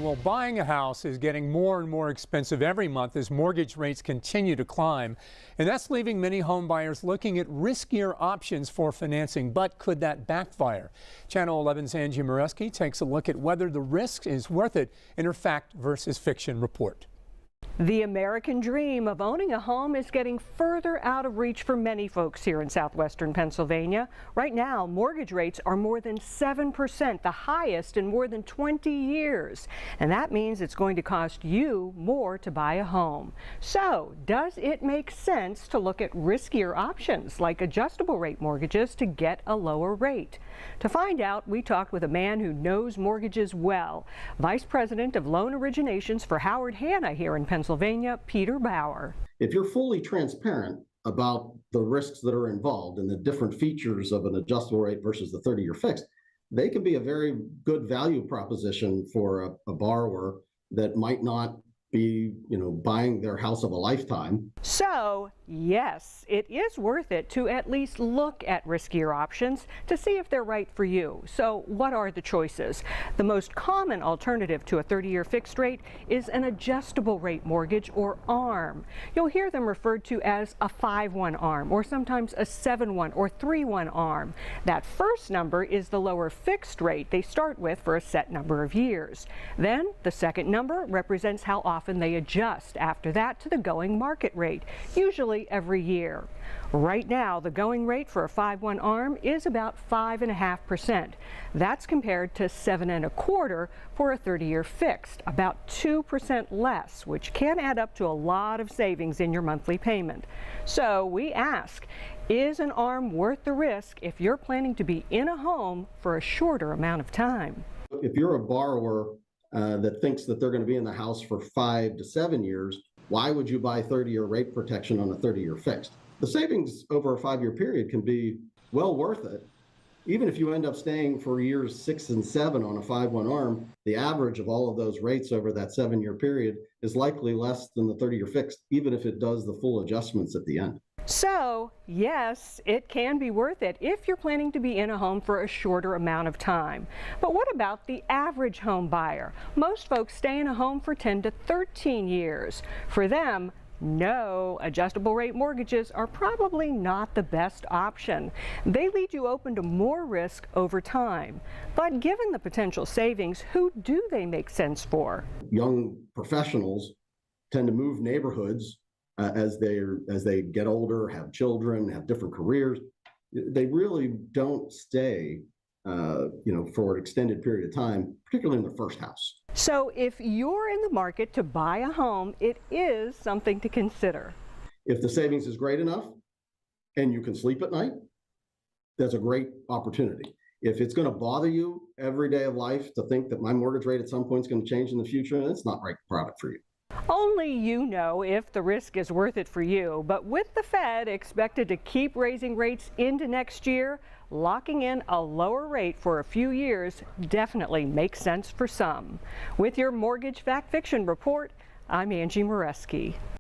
Well, buying a house is getting more and more expensive every month as mortgage rates continue to climb. And that's leaving many home buyers looking at riskier options for financing. But could that backfire? Channel 11's Angie Moreski takes a look at whether the risk is worth it in her fact versus fiction report. The American dream of owning a home is getting further out of reach for many folks here in southwestern Pennsylvania. Right now, mortgage rates are more than 7%, the highest in more than 20 years. And that means it's going to cost you more to buy a home. So, does it make sense to look at riskier options like adjustable rate mortgages to get a lower rate? To find out, we talked with a man who knows mortgages well, Vice President of Loan Originations for Howard Hanna here in Pennsylvania, Peter Bauer. If you're fully transparent about the risks that are involved and the different features of an adjustable rate versus the 30-year fixed, they can be a very good value proposition for a borrower that might not be, buying their house of a lifetime. So, yes, it is worth it to at least look at riskier options to see if they're right for you. So, what are the choices? The most common alternative to a 30-year fixed rate is an adjustable rate mortgage, or ARM. You'll hear them referred to as a 5-1 ARM, or sometimes a 7-1 or 3-1 ARM. That first number is the lower fixed rate they start with for a set number of years. Then, the second number represents how often they adjust after that to the going market rate, usually every year. Right now, the going rate for a 5-1 ARM is about 5.5%. That's compared to 7.25% for a 30-year fixed, about 2% less, which can add up to a lot of savings in your monthly payment. So we ask, is an ARM worth the risk if you're planning to be in a home for a shorter amount of time? If you're a borrower that thinks that they're going to be in the house for 5 to 7 years, why would you buy 30-year rate protection on a 30-year fixed? The savings over a 5-year period can be well worth it. Even if you end up staying for years 6 and 7 on a 5-1 ARM, the average of all of those rates over that 7-year period is likely less than the 30-year fixed, even if it does the full adjustments at the end. So, yes, it can be worth it if you're planning to be in a home for a shorter amount of time. But what about the average home buyer? Most folks stay in a home for 10 to 13 years. For them, no, adjustable rate mortgages are probably not the best option. They lead you open to more risk over time. But given the potential savings, who do they make sense for? Young professionals tend to move neighborhoods as they get older, have children, have different careers. They really don't stay for an extended period of time, particularly in their first house. So if you're in the market to buy a home, it is something to consider. If the savings is great enough and you can sleep at night, that's a great opportunity. If it's going to bother you every day of life to think that my mortgage rate at some point is going to change in the future, that's not the right product for you. Only you know if the risk is worth it for you, but with the Fed expected to keep raising rates into next year, locking in a lower rate for a few years definitely makes sense for some. With your Mortgage Fact Fiction report, I'm Angie Moreski.